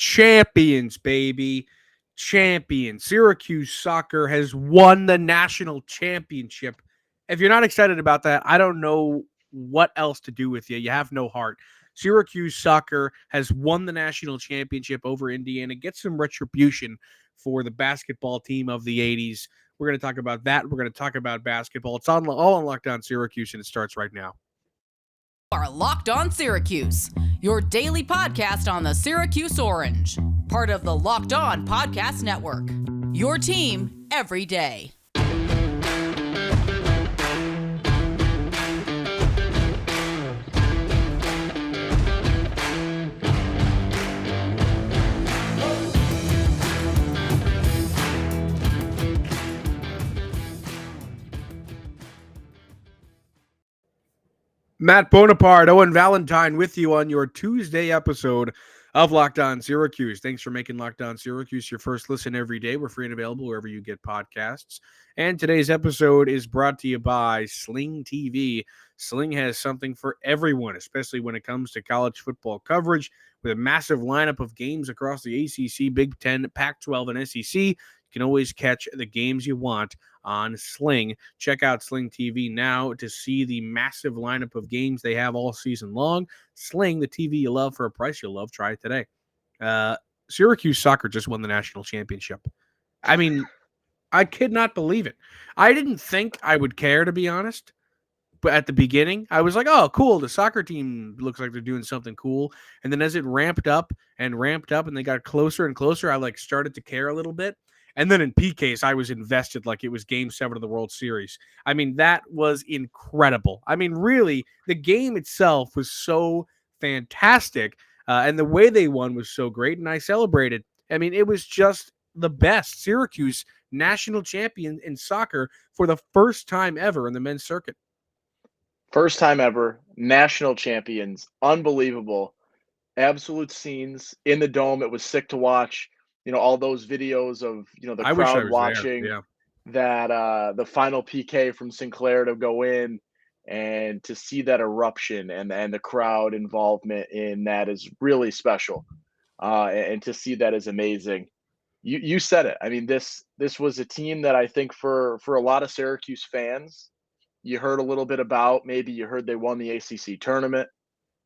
Champions, baby. Champions. Syracuse soccer has won the national championship. If you're not excited about that, I don't know what else to do with you. You have no heart. Syracuse soccer has won the national championship over Indiana. Get some retribution for the basketball team of the 80s. We're going to talk about that. We're going to talk about basketball. It's all on Locked On Syracuse, and it starts right now. Are Locked On Syracuse, your daily podcast on the Syracuse Orange, part of the Locked On Podcast Network. Your team every day. Matt Bonaparte, Owen Valentine with you on your Tuesday episode of Locked On Syracuse. Thanks for making Locked On Syracuse your first listen every day. We're free and available wherever you get podcasts. And today's episode is brought to you by Sling TV. Sling has something for everyone, especially when it comes to college football coverage. With a massive lineup of games across the ACC, Big Ten, Pac-12, and SEC, you can always catch the games you want on Sling. Check out Sling TV now to see the massive lineup of games they have all season long. Sling, the TV you love for a price you'll love. Try it today. Syracuse soccer just won the national championship. I mean, I could not believe it. I didn't think I would care, to be honest. But at the beginning, I was like, oh, cool. The soccer team looks like they're doing something cool. And then as it ramped up and they got closer and closer, I started to care a little bit. And then in PKs, I was invested like it was Game 7 of the World Series. I mean, that was incredible. I mean, really, the game itself was so fantastic. And the way they won was so great. And I celebrated. I mean, it was just the best. Syracuse, national champion in soccer for the first time ever in the men's circuit. First time ever, national champions, unbelievable. Absolute scenes in the dome. It was sick to watch. All those videos of, the crowd watching that the final PK from Sinclair to go in, and to see that eruption and the crowd involvement in that is really special. And to see that is amazing. You said it. I mean, this was a team that I think for a lot of Syracuse fans, you heard a little bit about. Maybe you heard they won the ACC tournament,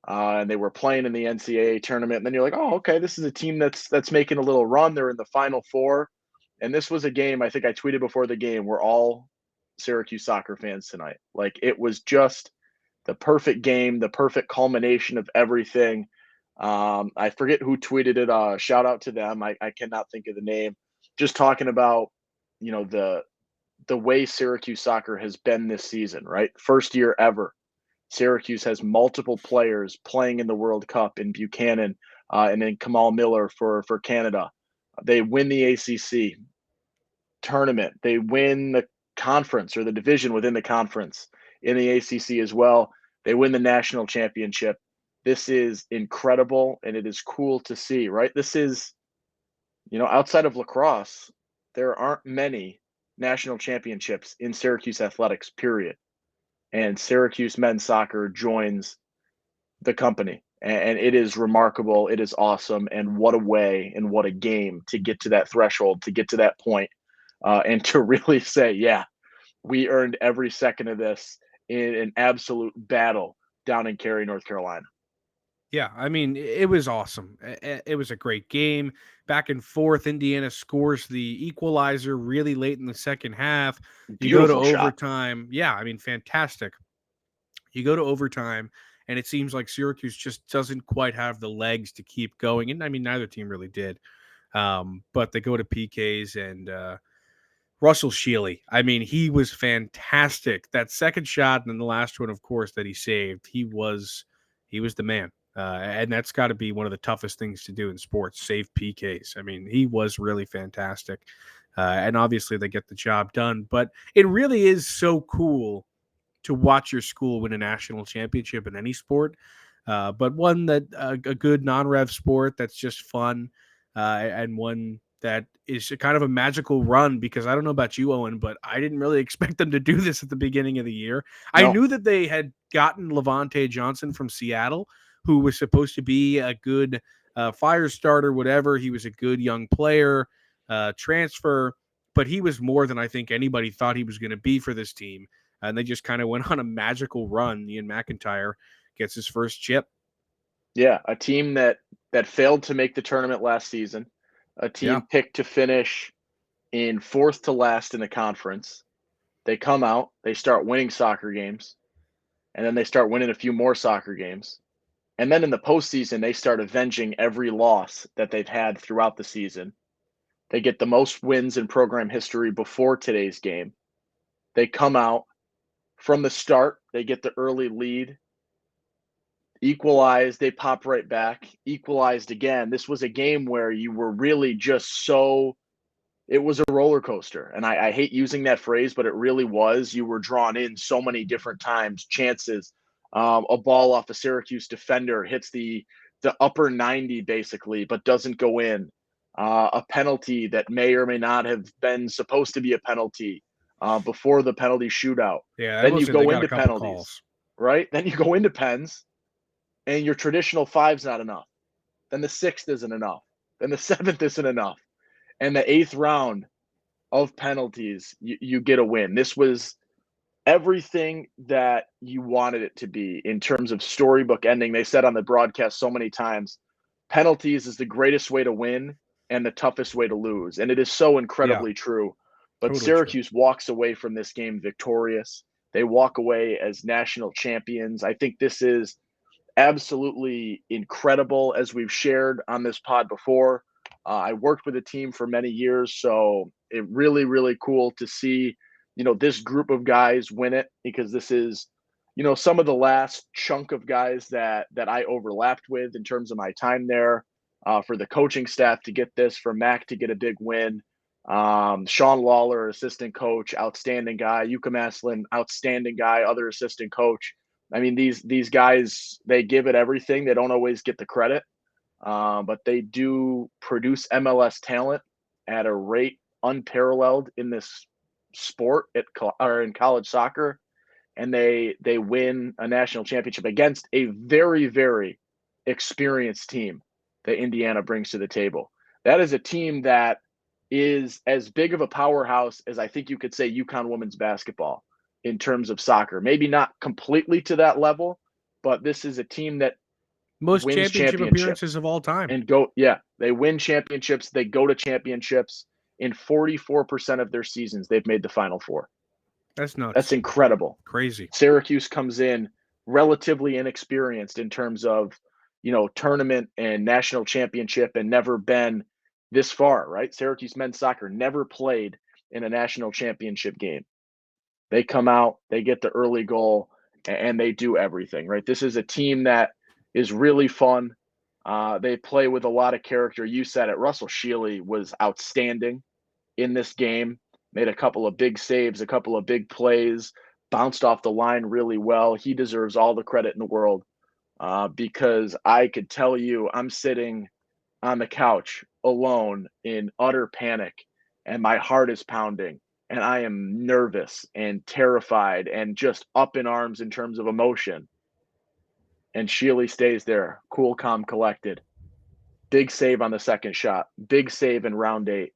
and they were playing in the NCAA tournament. And then you're like, oh, okay, this is a team that's making a little run. They're in the Final Four. And this was a game, I think I tweeted before the game, we're all Syracuse soccer fans tonight. Like, it was just the perfect game, the perfect culmination of everything. I forget who tweeted it. Shout out to them. I cannot think of the name. Just talking about, the way Syracuse soccer has been this season, right? First year ever. Syracuse has multiple players playing in the World Cup in Buchanan, and then Kamal Miller for Canada. They win the ACC tournament. They win the conference or the division within the conference in the ACC as well. They win the national championship. This is incredible, and it is cool to see, right? This is, outside of lacrosse, there aren't many national championships in Syracuse athletics, period. And Syracuse men's soccer joins the company. And it is remarkable. It is awesome. And what a way and what a game to get to that threshold, to get to that point, and to really say, yeah, we earned every second of this in an absolute battle down in Cary, North Carolina. Yeah, I mean, it was awesome. It was a great game. Back and forth, Indiana scores the equalizer really late in the second half. You go to overtime. Yeah, I mean, fantastic. You go to overtime, and it seems like Syracuse just doesn't quite have the legs to keep going. And I mean, neither team really did. But they go to PKs, and Russell Shealy, I mean, he was fantastic. That second shot and then the last one, of course, that he saved, he was the man. And that's got to be one of the toughest things to do in sports, save PKs. I mean, he was really fantastic. And obviously they get the job done. But it really is so cool to watch your school win a national championship in any sport. But one that a good non-rev sport that's just fun, and one that is kind of a magical run, because I don't know about you, Owen, but I didn't really expect them to do this at the beginning of the year. No. I knew that they had gotten Levante Johnson from Seattle, who was supposed to be a good fire starter, whatever. He was a good young player, transfer, but he was more than I think anybody thought he was going to be for this team. And they just kind of went on a magical run. Ian McIntyre gets his first chip. Yeah, a team that failed to make the tournament last season, a team picked to finish in fourth to last in the conference. They come out, they start winning soccer games, and then they start winning a few more soccer games. And then in the postseason, they start avenging every loss that they've had throughout the season. They get the most wins in program history before today's game. They come out from the start, they get the early lead, equalized, they pop right back, equalized again. This was a game where you were really just it was a roller coaster. And I hate using that phrase, but it really was. You were drawn in so many different times, chances. A ball off a Syracuse defender hits the upper 90 basically, but doesn't go in. A penalty that may or may not have been supposed to be a penalty before the penalty shootout. Yeah, then you go got into a couple penalties, calls. right? Then you go into pens, and your traditional five's not enough. Then the sixth isn't enough. Then the seventh isn't enough. And the eighth round of penalties, you get a win. This was everything that you wanted it to be in terms of storybook ending. They said on the broadcast so many times, penalties is the greatest way to win and the toughest way to lose. And it is so incredibly true. But Totally Syracuse walks away from this game victorious. They walk away as national champions. I think this is absolutely incredible, as we've shared on this pod before. I worked with a team for many years, so it really, really cool to see, this group of guys win it, because this is, some of the last chunk of guys that I overlapped with in terms of my time there. For the coaching staff to get this, for Mac to get a big win. Sean Lawler, assistant coach, outstanding guy. Yuka Maslin, outstanding guy, other assistant coach. I mean, these guys, they give it everything. They don't always get the credit, but they do produce MLS talent at a rate unparalleled in this sport or in college soccer, and they win a national championship against a very, very experienced team that Indiana brings to the table. That is a team that is as big of a powerhouse as I think you could say UConn women's basketball in terms of soccer. Maybe not completely to that level, but this is a team that most wins championship appearances of all time. And they win championships. They go to championships. In 44% of their seasons, they've made the Final Four. That's nuts. That's incredible. Crazy. Syracuse comes in relatively inexperienced in terms of, tournament and national championship, and never been this far, right? Syracuse men's soccer never played in a national championship game. They come out, they get the early goal, and they do everything, right? This is a team that is really fun. They play with a lot of character. You said it. Russell Shealy was outstanding in this game, made a couple of big saves, a couple of big plays, bounced off the line really well. He deserves all the credit in the world, because I could tell you I'm sitting on the couch alone in utter panic, and my heart is pounding. And I am nervous and terrified and just up in arms in terms of emotion. And Shealy stays there, cool, calm, collected. Big save on the second shot. Big save in round 8,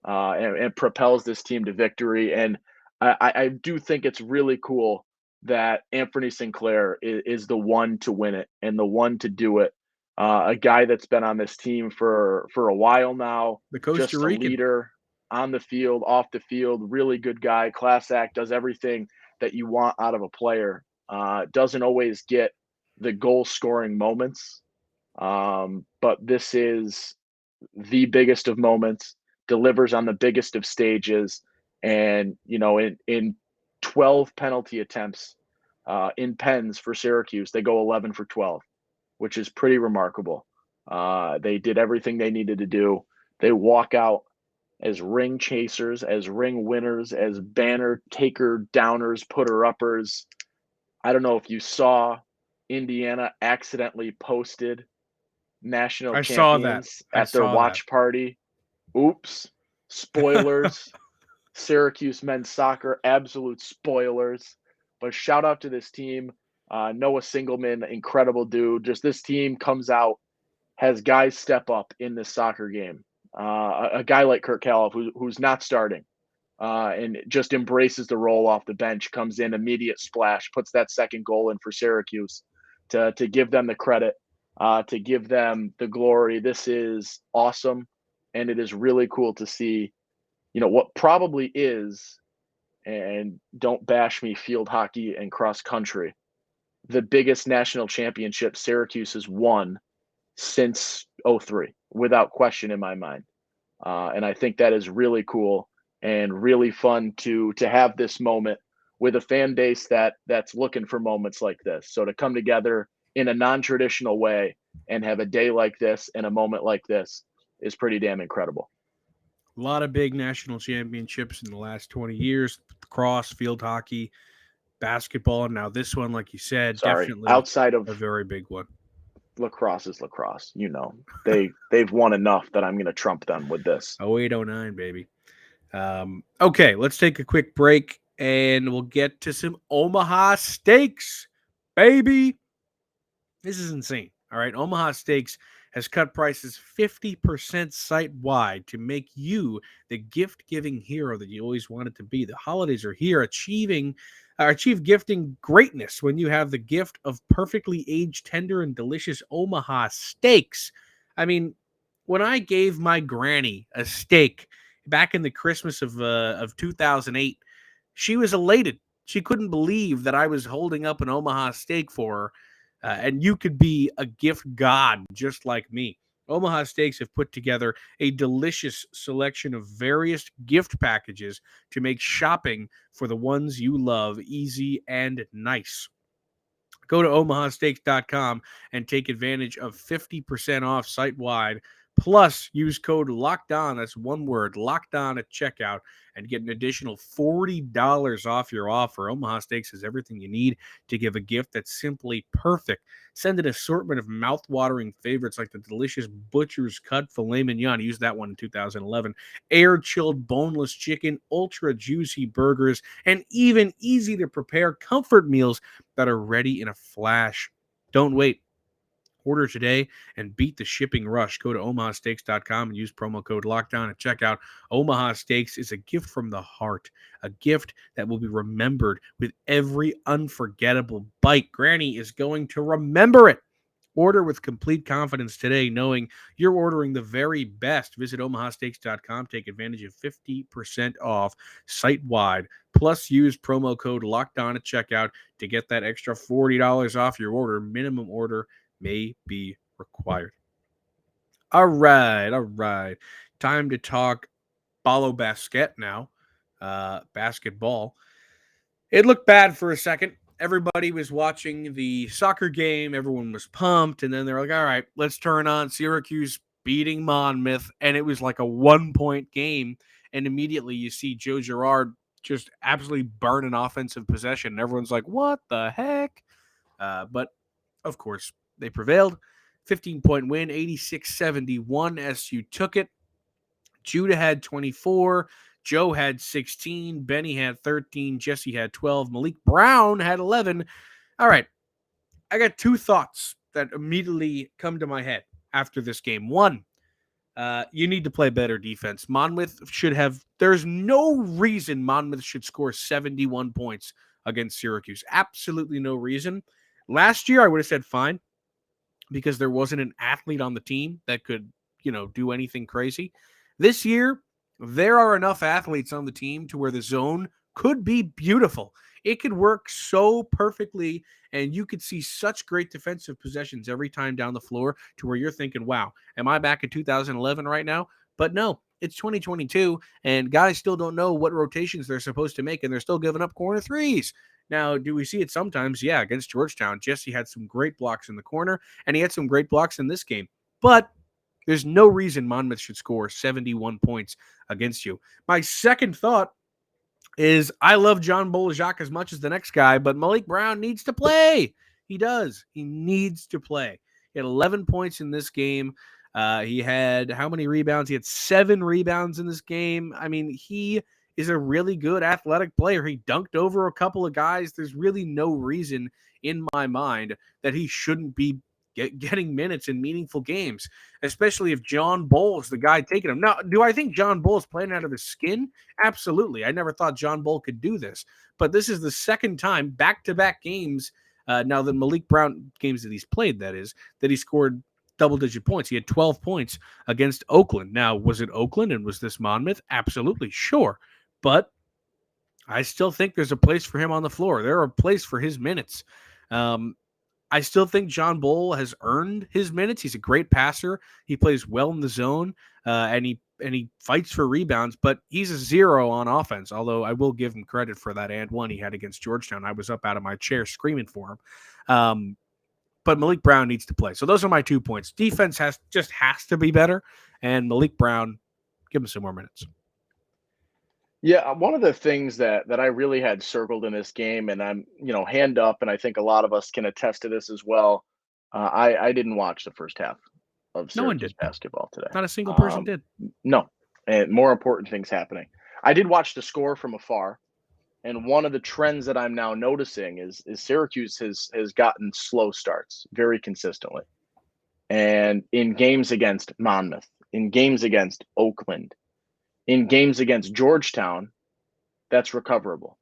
and propels this team to victory. And I do think it's really cool that Anthony Sinclair is the one to win it and the one to do it. A guy that's been on this team for a while now. The Costa Rican. Just a leader. On the field, off the field, really good guy, class act, does everything that you want out of a player. Doesn't always get the goal scoring moments, but this is the biggest of moments, delivers on the biggest of stages. And, in 12 penalty attempts in pens for Syracuse, they go 11 for 12, which is pretty remarkable. They did everything they needed to do. They walk out as ring chasers, as ring winners, as banner taker downers, putter uppers. I don't know if you saw, Indiana accidentally posted national champions at their watch party. Oops. Spoilers. Syracuse men's soccer, absolute spoilers. But shout out to this team. Noah Singleman, incredible dude. Just this team comes out has guys step up in this soccer game. A guy like Kurt Caloff, who's not starting, and just embraces the role off the bench, comes in, immediate splash, puts that second goal in for Syracuse to give them the credit, to give them the glory. This is awesome, and it is really cool to see, what probably is, and don't bash me, field hockey and cross country, the biggest national championship Syracuse has won since '03, without question in my mind. And I think that is really cool and really fun to have this moment with a fan base that's looking for moments like this. So to come together in a non-traditional way and have a day like this and a moment like this is pretty damn incredible. A lot of big national championships in the last 20 years, cross, field hockey, basketball. Now this one, like you said, Sorry, definitely outside a of very big one. lacrosse is lacrosse. They've won enough that I'm going to trump them with this. 0809, baby. Okay, let's take a quick break and we'll get to some Omaha Steaks, baby. This is insane. All right, Omaha Steaks has cut prices 50% site wide to make you the gift giving hero that you always wanted to be. The holidays are here. Achieve gifting greatness when you have the gift of perfectly aged, tender, and delicious Omaha Steaks. I mean, when I gave my granny a steak back in the Christmas of 2008, she was elated. She couldn't believe that I was holding up an Omaha steak for her. And you could be a gift god just like me. Omaha Steaks have put together a delicious selection of various gift packages to make shopping for the ones you love easy and nice. Go to omahasteaks.com and take advantage of 50% off site wide. Plus, use code LOCKEDON, that's one word, LOCKEDON at checkout, and get an additional $40 off your offer. Omaha Steaks has everything you need to give a gift that's simply perfect. Send an assortment of mouth-watering favorites like the delicious Butcher's Cut Filet Mignon. Use that one in 2011. Air-chilled boneless chicken, ultra-juicy burgers, and even easy-to-prepare comfort meals that are ready in a flash. Don't wait. Order today and beat the shipping rush. Go to omahasteaks.com and use promo code LOCKDOWN at checkout. Omaha Steaks is a gift from the heart, a gift that will be remembered with every unforgettable bite. Granny is going to remember it. Order with complete confidence today, knowing you're ordering the very best. Visit omahasteaks.com. Take advantage of 50% off site-wide. Plus, use promo code LOCKEDON at checkout to get that extra $40 off your order. Minimum order may be required. All right. Time to talk Balo Basket now. Basketball. It looked bad for a second. Everybody was watching the soccer game. Everyone was pumped. And then they're like, all right, let's turn on Syracuse beating Monmouth. And it was like a 1-point game. And immediately you see Joe Girard just absolutely burn an offensive possession. And everyone's like, what the heck? But, of course, they prevailed. 15-point win, 86-71. SU took it. Judah had 24. Joe had 16. Benny had 13. Jesse had 12. Malik Brown had 11. All right. I got two thoughts that immediately come to my head after this game. One, you need to play better defense. There's no reason Monmouth should score 71 points against Syracuse. Absolutely no reason. Last year, I would have said fine because there wasn't an athlete on the team that could, do anything crazy. This year, there are enough athletes on the team to where the zone could be beautiful. It could work so perfectly, and you could see such great defensive possessions every time down the floor to where you're thinking, wow, am I back in 2011 right now? But no, it's 2022, and guys still don't know what rotations they're supposed to make, and they're still giving up corner threes. Now, do we see it sometimes? Yeah, against Georgetown, Jesse had some great blocks in the corner, and he had some great blocks in this game. But there's no reason Monmouth should score 71 points against you. My second thought is I love John Bolajak as much as the next guy, but Malik Brown needs to play. He does. He needs to play. He had 11 points in this game. He had how many rebounds? He had 7 rebounds in this game. I mean, he is a really good athletic player. He dunked over a couple of guys. There's really no reason in my mind that he shouldn't be getting minutes in meaningful games, especially if John Bull is the guy taking them. Now, do I think John Bull is playing out of his skin? Absolutely. I never thought John Bull could do this. But this is the second time, back-to-back games, now the Malik Brown games that he's played, that is, that he scored double-digit points. He had 12 points against Oakland. Now, was it Oakland and was this Monmouth? Absolutely, sure. But I still think there's a place for him on the floor. There are a place for his minutes. I still think John Bull has earned his minutes. He's a great passer. He plays well in the zone, and he fights for rebounds. But he's a zero on offense. Although I will give him credit for that and one he had against Georgetown. I was up out of my chair screaming for him. But Malik Brown needs to play. So those are my 2 points. Defense has to be better, and Malik Brown, give him some more minutes. Yeah, one of the things that I really had circled in this game, and I'm, hand up, and I think a lot of us can attest to this as well. I didn't watch the first half of No one Syracuse did. basketball today. Not a single person did. No, and more important things happening. I did watch the score from afar, and one of the trends that I'm now noticing is Syracuse has gotten slow starts very consistently, and in games against Monmouth, in games against Oakland, in games against Georgetown, that's recoverable.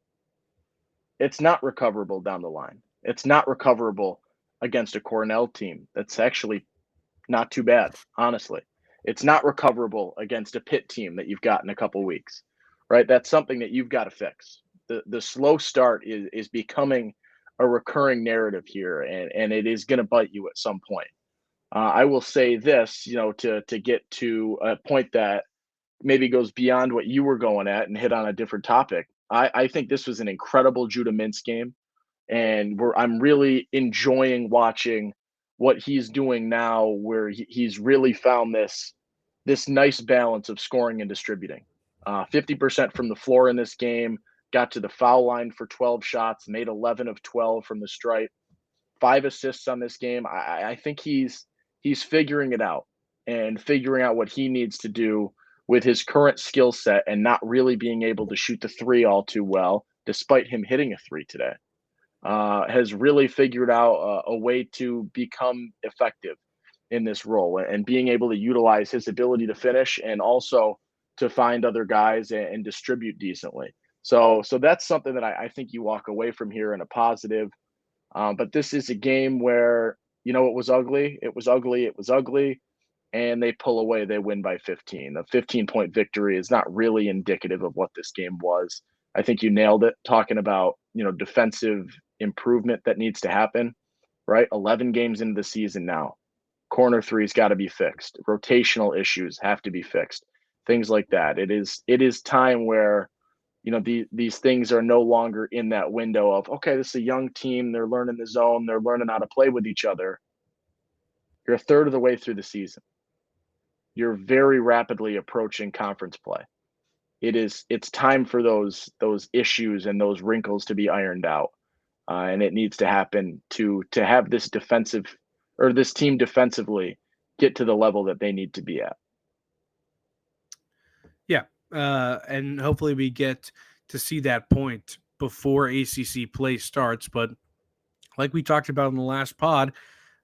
It's not recoverable down the line. It's not recoverable against a Cornell team that's actually not too bad, honestly. It's not recoverable against a Pitt team that you've got in a couple weeks, right? That's something that you've got to fix. The slow start is becoming a recurring narrative here, and it is going to bite you at some point. I will say this, to get to a point that maybe goes beyond what you were going at and hit on a different topic. I think this was an incredible Judah Mintz game, and I'm really enjoying watching what he's doing now, where he's really found this nice balance of scoring and distributing. 50% from the floor in this game, got to the foul line for 12 shots, made 11 of 12 from the stripe, 5 assists on this game. I think he's figuring it out and figuring out what he needs to do with his current skill set and not really being able to shoot the three all too well, despite him hitting a three today. Has really figured out a way to become effective in this role and being able to utilize his ability to finish and also to find other guys and distribute decently. So that's something that I think you walk away from here in a positive. But this is a game where, it was ugly. It was ugly. It was ugly. And they pull away. They win by 15. A 15-point victory is not really indicative of what this game was. I think you nailed it, talking about, defensive improvement that needs to happen, right? 11 games into the season now. Corner three's got to be fixed. Rotational issues have to be fixed. Things like that. It is time where, these things are no longer in that window of, okay, this is a young team. They're learning the zone. They're learning how to play with each other. You're a third of the way through the season. You're very rapidly approaching conference play. It's time for those issues and those wrinkles to be ironed out. And it needs to happen to have this team defensively get to the level that they need to be at. Yeah. And hopefully we get to see that point before ACC play starts. But like we talked about in the last pod,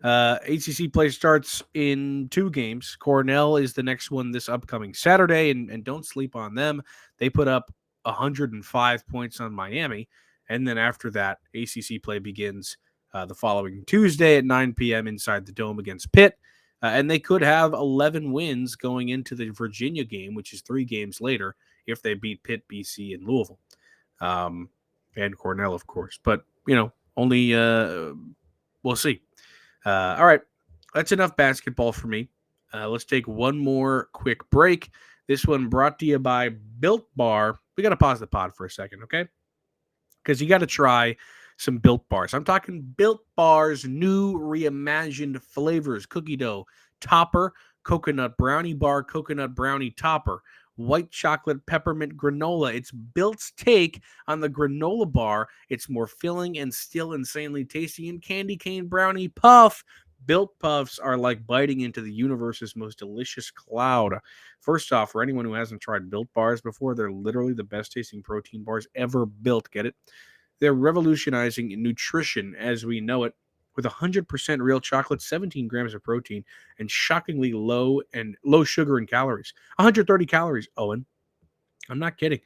ACC play starts in 2 games. Cornell is the next one this upcoming Saturday, and don't sleep on them. They put up 105 points on Miami, and then after that, ACC play begins the following Tuesday at 9 p.m. inside the Dome against Pitt, and they could have 11 wins going into the Virginia game, which is 3 games later, if they beat Pitt, BC, and Louisville, and Cornell, of course. But, only we'll see. All right, that's enough basketball for me. Let's take one more quick break. This one brought to you by Built Bar. We got to pause the pod for a second, okay? Because you got to try some Built Bars. I'm talking Built Bars, new reimagined flavors, cookie dough, topper, coconut brownie bar, coconut brownie topper, white chocolate peppermint granola. It's Built's take on the granola bar. It's more filling and still insanely tasty. And candy cane brownie puff. Built Puffs are like biting into the universe's most delicious cloud. First off, for anyone who hasn't tried Built Bars before, they're literally the best tasting protein bars ever built. Get it? They're revolutionizing nutrition as we know it with 100% real chocolate, 17 grams of protein, and shockingly low sugar and calories. 130 calories, Owen. I'm not kidding.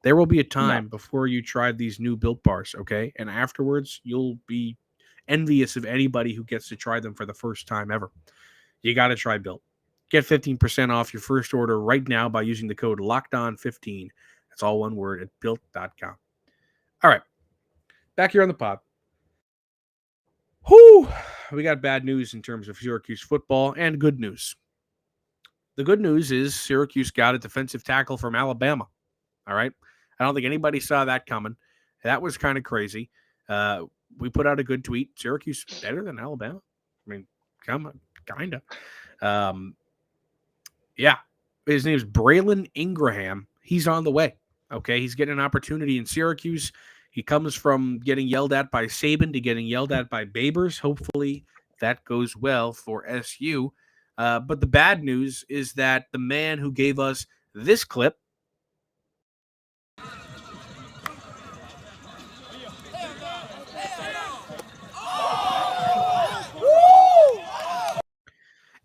There will be a time before you try these new Built Bars, okay? And afterwards, you'll be envious of anybody who gets to try them for the first time ever. You got to try Built. Get 15% off your first order right now by using the code LOCKEDON15. That's all one word at built.com. All right. Back here on the pod. Whew. We got bad news in terms of Syracuse football and good news. The good news is Syracuse got a defensive tackle from Alabama. All right. I don't think anybody saw that coming. That was kind of crazy. We put out a good tweet. Syracuse better than Alabama. I mean, come on, kind of. Yeah. His name is Braylon Ingraham. He's on the way. Okay. He's getting an opportunity in Syracuse. He comes from getting yelled at by Saban to getting yelled at by Babers. Hopefully that goes well for SU. But the bad news is that the man who gave us this clip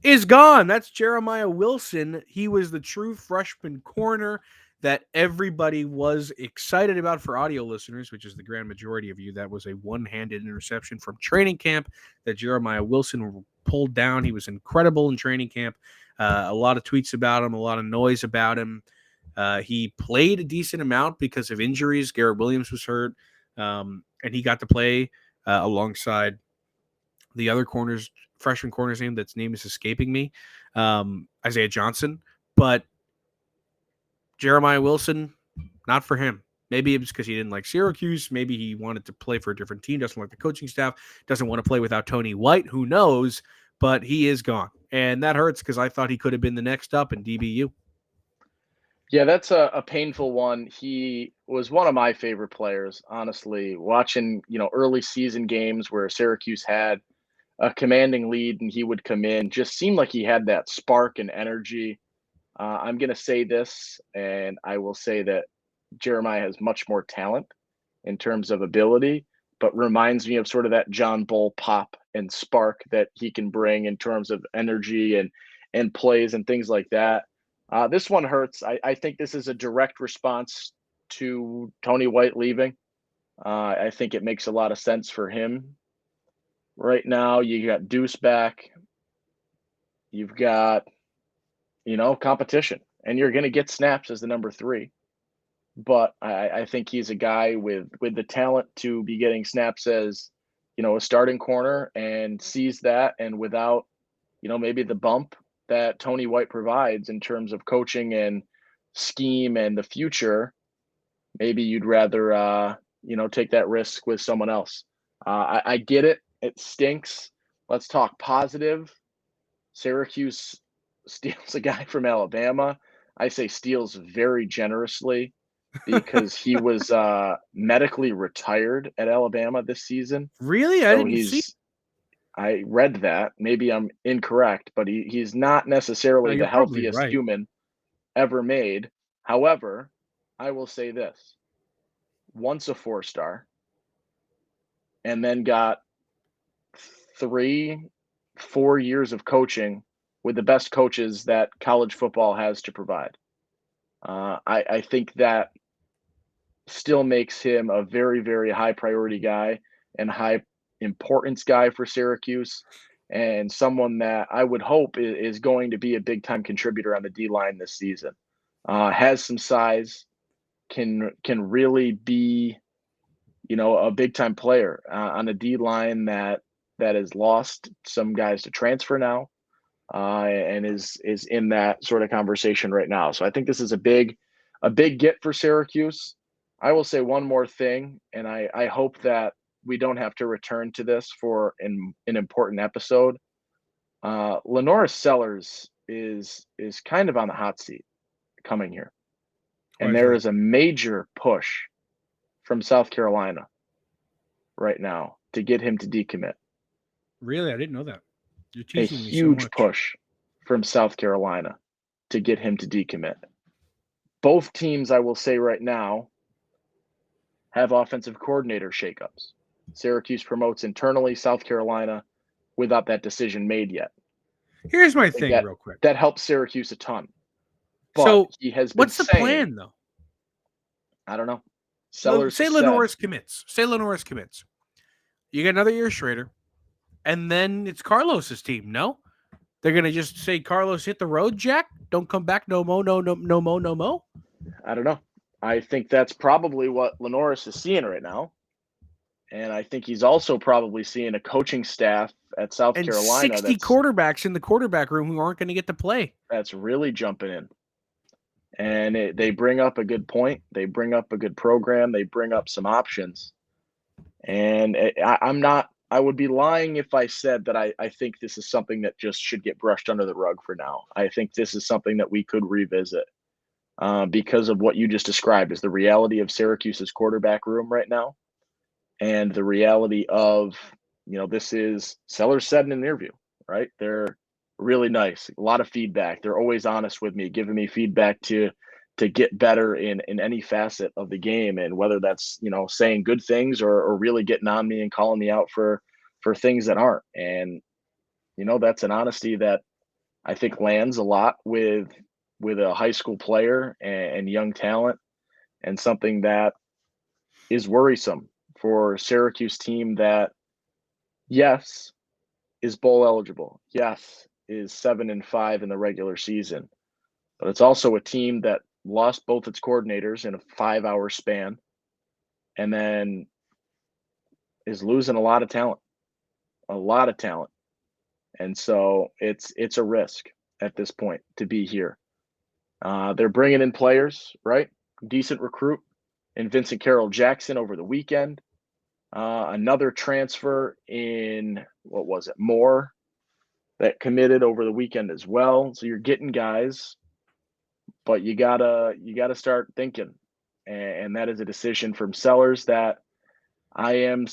is gone. That's Jeremiah Wilson. He was the true freshman corner that everybody was excited about. For audio listeners, which is the grand majority of you, that was a one-handed interception from training camp that Jeremiah Wilson pulled down. He was incredible in training camp. A lot of tweets about him, a lot of noise about him. He played a decent amount because of injuries. Garrett Williams was hurt, and he got to play alongside the other freshman corner's name, that's name is escaping me, Isaiah Johnson. But Jeremiah Wilson, not for him. Maybe it was because he didn't like Syracuse. Maybe he wanted to play for a different team, doesn't like the coaching staff, doesn't want to play without Tony White. Who knows? But he is gone. And that hurts because I thought he could have been the next up in DBU. Yeah, that's a painful one. He was one of my favorite players, honestly. Watching, early season games where Syracuse had a commanding lead and he would come in, just seemed like he had that spark and energy. I'm going to say this, and I will say that Jeremiah has much more talent in terms of ability, but reminds me of sort of that John Bull pop and spark that he can bring in terms of energy and plays and things like that. This one hurts. I think this is a direct response to Tony White leaving. I think it makes a lot of sense for him. Right now, you got Deuce back. You've got, competition, and you're going to get snaps as the number 3. But I think he's a guy with the talent to be getting snaps as, a starting corner, and sees that, and without, maybe the bump that Tony White provides in terms of coaching and scheme and the future, maybe you'd rather, take that risk with someone else. I get it. It stinks. Let's talk positive. Syracuse steals a guy from Alabama. I say steals very generously because he was medically retired at Alabama this season. Really? I didn't see. I read that. Maybe I'm incorrect, but he's not necessarily the healthiest human ever made. However, I will say this. Once a 4-star, and then got 3-4 years of coaching with the best coaches that college football has to provide. I think that still makes him a very, very high priority guy and high importance guy for Syracuse, and someone that I would hope is going to be a big time contributor on the D line this season. Has some size, can really be, a big time player on a D line that has lost some guys to transfer now, and is in that sort of conversation right now. So I think this is a big get for Syracuse. I will say one more thing, and I hope that we don't have to return to this for an important episode. Lenora Sellers is kind of on the hot seat coming here. And there is a major push from South Carolina right now to get him to decommit. Really? I didn't know that. You're teasing me so much. A huge push from South Carolina to get him to decommit. Both teams, I will say right now, have offensive coordinator shakeups. Syracuse promotes internally, South Carolina, without that decision made yet. Here's my thing real quick. That helps Syracuse a ton. But So he has been what's the plan, though? I don't know. Say Lenore's commits. You get another year Schrader, and then it's Carlos's team, no? They're going to just say, Carlos, hit the road, Jack. Don't come back. No mo. I don't know. I think that's probably what Lenoris is seeing right now. And I think he's also probably seeing a coaching staff at South Carolina. 60 quarterbacks in the quarterback room who aren't going to get to play. That's really jumping in. And they bring up a good point. They bring up a good program. They bring up some options. And I would be lying if I said that I think this is something that just should get brushed under the rug for now. I think this is something that we could revisit because of what you just described as the reality of Syracuse's quarterback room right now. And the reality of, this is Sellers said in an interview, right? They're really nice, a lot of feedback. They're always honest with me, giving me feedback to get better in any facet of the game. And whether that's, saying good things or really getting on me and calling me out for things that aren't. And, that's an honesty that I think lands a lot with a high school player and young talent, and something that is worrisome for Syracuse team that, yes, is bowl eligible. Yes, is 7-5 in the regular season. But it's also a team that lost both its coordinators in a 5-hour span, and then is losing a lot of talent. And so it's a risk at this point to be here. They're bringing in players, right? Decent recruit in Vincent Carroll Jackson over the weekend. Another transfer in, Moore, that committed over the weekend as well. So you're getting guys, but you gotta start thinking, and that is a decision from Sellers that I am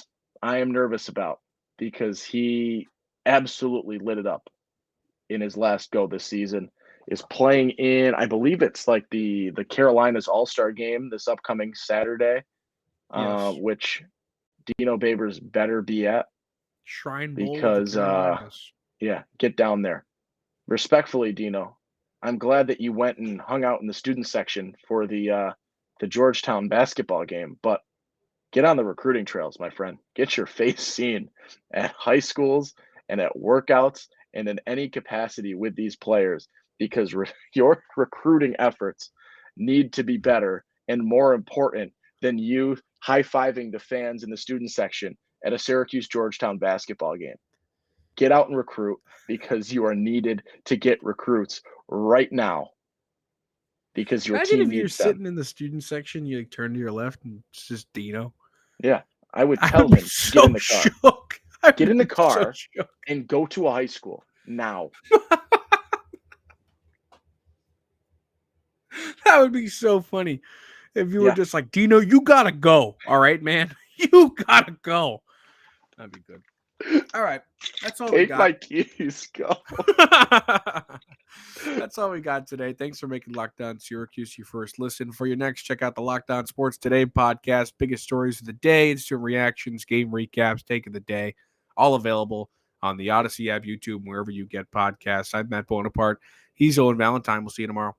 nervous about, because he absolutely lit it up in his last go this season. Is playing in, I believe it's like the Carolinas All-Star game this upcoming Saturday, Yes. which Dino Babers better be at. Shrine Bowl because get down there. Respectfully, Dino, I'm glad that you went and hung out in the student section for the Georgetown basketball game, but get on the recruiting trails, my friend. Get your face seen at high schools and at workouts and in any capacity with these players, because your recruiting efforts need to be better and more important than you high-fiving the fans in the student section at a Syracuse Georgetown basketball game. Get out and recruit, because you are needed to get recruits right now, because your Imagine team if you're needs them. sitting in the student section, you turn to your left and it's just Dino. Yeah, I would tell him to get in the car. Get in the car and go to a high school now. That would be so funny if you were just like, Dino, you gotta go. All right, man. You gotta go. That'd be good. All right. That's all we got. My keys, go. That's all we got today. Thanks for making Locked On Syracuse your first listen. For your next, check out the Locked On Sports Today podcast. Biggest stories of the day, instant reactions, game recaps, take of the day. All available on the Odyssey app, YouTube, wherever you get podcasts. I'm Matt Bonaparte. He's Owen Valentine. We'll see you tomorrow.